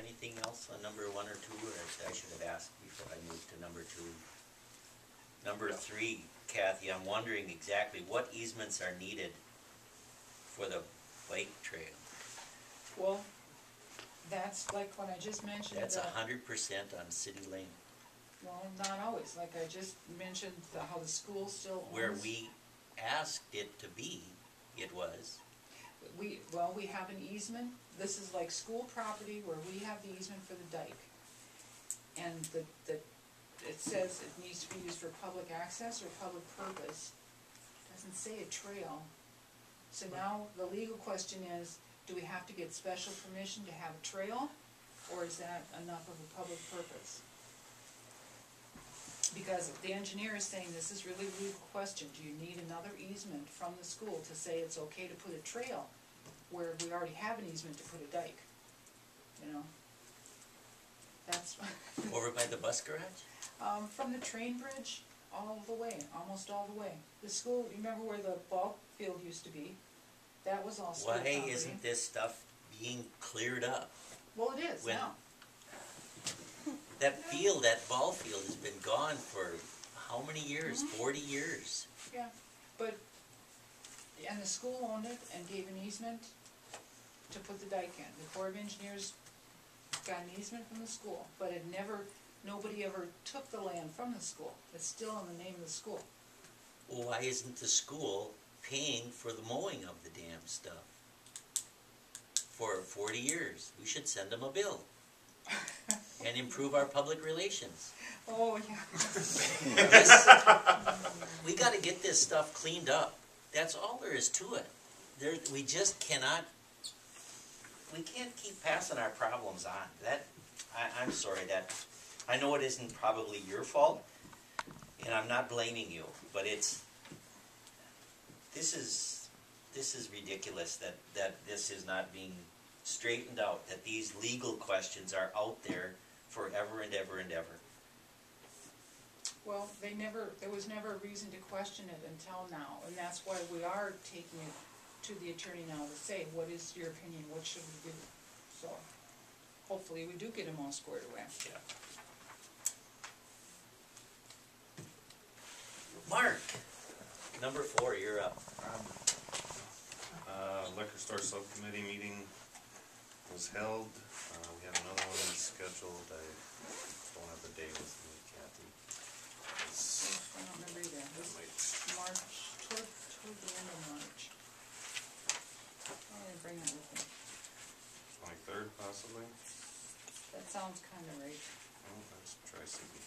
anything else on number 1 or 2, or I should have asked before I moved to number 2. Number 3, Kathy, I'm wondering exactly what easements are needed for the bike trail. Well, that's like when I just mentioned. That's 100% on city lane. Well, not always. Like I just mentioned, how the school still owns. Where we asked it to be, it was. We have an easement. This is like school property where we have the easement for the dike. And it says it needs to be used for public access or public purpose. It doesn't say a trail. So now the legal question is, do we have to get special permission to have a trail? Or is that enough of a public purpose? Because the engineer is saying this is really a legal question. Do you need another easement from the school to say it's okay to put a trail where we already have an easement to put a dike? You know? That's Over by the bus garage? From the train bridge all the way, almost all the way. The school, you remember where the ball field used to be? That was all school property. Why isn't this stuff being cleared up? Well, it is now. That field, that ball field has been gone for how many years? 40 years. Yeah, but, and the school owned it and gave an easement to put the dike in. The Corps of Engineers got an easement from the school, but it never, nobody ever took the land from the school. It's still in the name of the school. Well, why isn't the school paying for the mowing of the damn stuff? For 40 years. We should send them a bill. And improve our public relations. Oh, yeah. We got to get this stuff cleaned up. That's all there is to it. We just cannot, we can't keep passing our problems on. I'm sorry, I know it isn't probably your fault, and I'm not blaming you, but this is ridiculous that this is not being straightened out, that these legal questions are out there forever and ever and ever. Well, there was never a reason to question it until now, and that's why we are taking it to the attorney now to say, what is your opinion, what should we do? So, hopefully we do get them all squared away. Yeah. Mark, number 4, you're up. Liquor store subcommittee meeting was held. We have another one scheduled. I don't have the date with me, Kathy. I don't remember either. It was March, toward the end of March. I didn't bring that with me. 23rd, possibly? That sounds kind of right. Oh, that's Tri-City.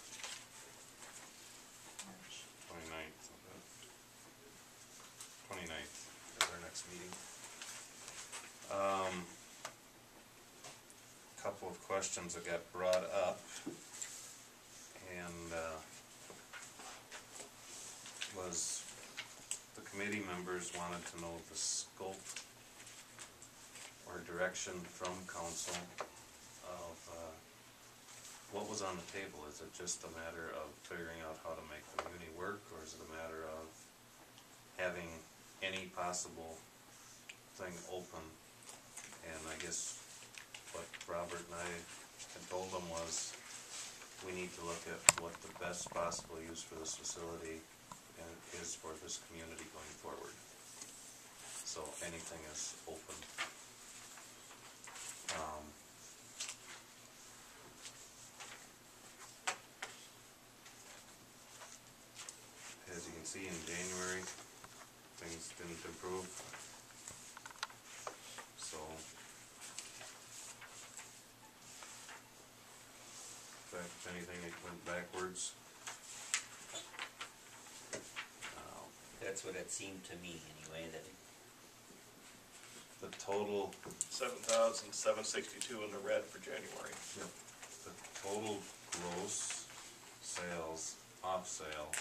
March. 29th. 29th is our next meeting. Couple of questions that got brought up, and was the committee members wanted to know the scope or direction from council of what was on the table. Is it just a matter of figuring out how to make the muni work, or is it a matter of having any possible thing open? And I guess what Robert and I had told them was, we need to look at what the best possible use for this facility is for this community going forward. So anything is open. As you can see, in January, things didn't improve. So, in fact, if anything, it went backwards. That's what it seemed to me anyway, that The total, 7,762 in the red for January. yep, the total gross sales, off sale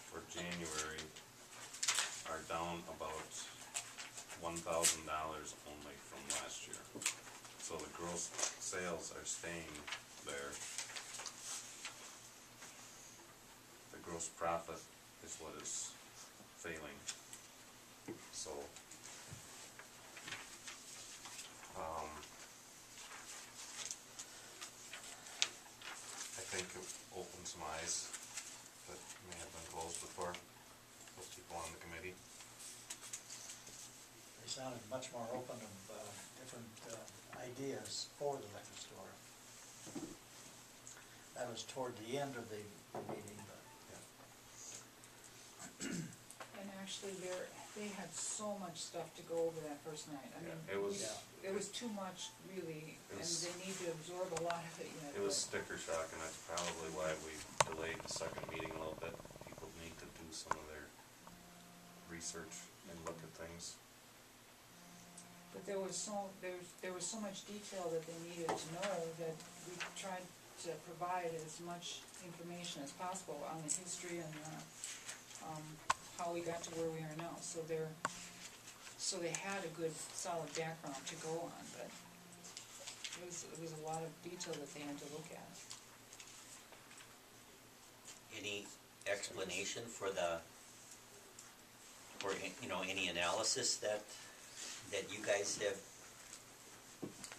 for January are down about $1,000 only from last year. So the gross sales are staying there. The gross profit is what is failing. So open some eyes that may have been closed before, those people on the committee. They sounded much more open of different ideas for the liquor store. That was toward the end of the meeting, but. And actually, they had so much stuff to go over that first night. I mean, Yeah, it was- it was too much, really, and was- they need to absorb a lot of it yet. It was but- sticker shock, and that's probably why we delayed the second meeting a little bit. People need to do some of their research and look at things. But there was so much detail that they needed to know that we tried to provide as much information as possible on the history and how we got to where we are now. So they had a good solid background to go on, but it was a lot of detail that they had to look at. Any explanation for any analysis that you guys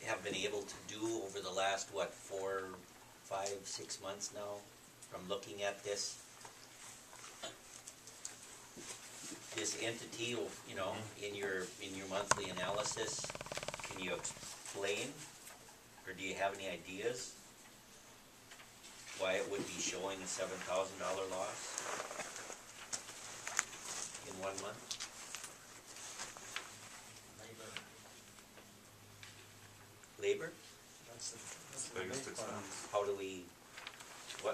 have been able to do over the last, 4, 5, 6 months now, from looking at this entity, in your monthly analysis? Can you explain, or do you have any ideas why it would be showing a $7,000 loss in 1 month? Labor? That's the Biggest big part. expense. How do we, who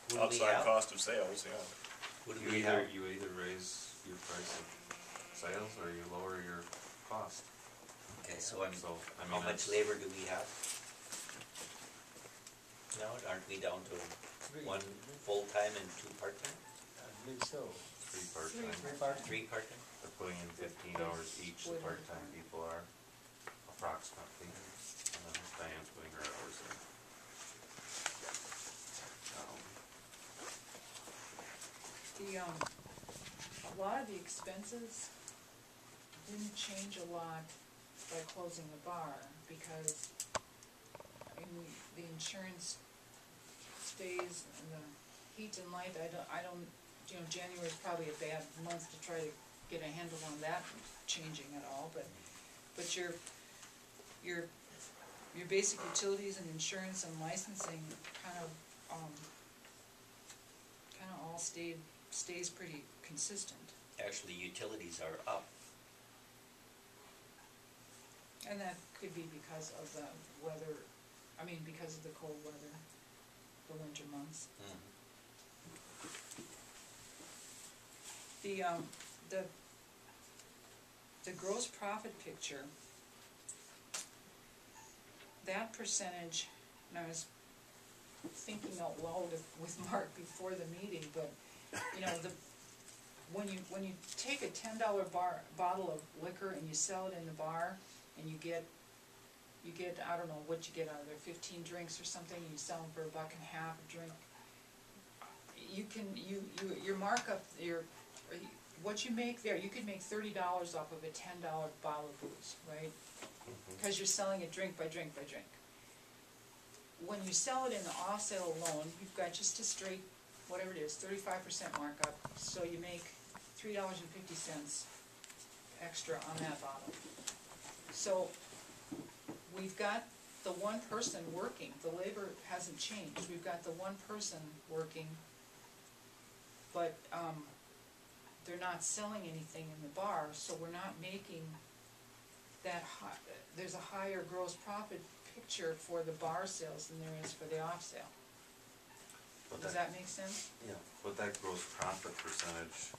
do we Outside have? cost of sales, yeah. Who do You we have? either raise your price of sales or you lower your cost. Okay, so how much that's- labor do we have? No, aren't we down to Three. 1 full-time and 2 part-time? I believe so. 3 part-time. Three part- 3 part-time? They're putting in 15 hours each, the part-time people are, approximately. And then Diane's putting her hours in. A lot of the expenses didn't change a lot by closing the bar, because, the insurance stays, and the heat and light, I don't, January's probably a bad month to try to get a handle on that changing at all, but your basic utilities and insurance and licensing kind of all stays pretty consistent. Actually, utilities are up. And that could be because of the weather, because of the cold weather, the winter months. The gross profit picture, that percentage, and I was thinking out loud with Mark before the meeting, but, when you take a $10 bottle of liquor and you sell it in the bar, and you get, I don't know what you get out of there, 15 drinks or something, you sell them for $1.50 a drink. Your markup, what you make there, you could make $30 off of a $10 bottle of booze, right? Because you're selling it drink by drink by drink. When you sell it in the off sale alone, you've got just a straight, whatever it is, 35% markup, so you make $3.50 extra on that bottle. So we've got the one person working, the labor hasn't changed, we've got the one person working, but they're not selling anything in the bar, so we're not making that high, there's a higher gross profit picture for the bar sales than there is for the off sale. Does that make sense? Yeah. But that gross profit percentage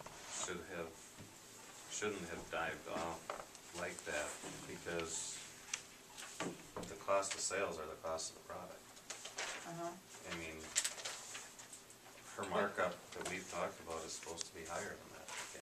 shouldn't have dived off like that, because the cost of sales are the cost of the product. I mean, her markup that we've talked about is supposed to be higher than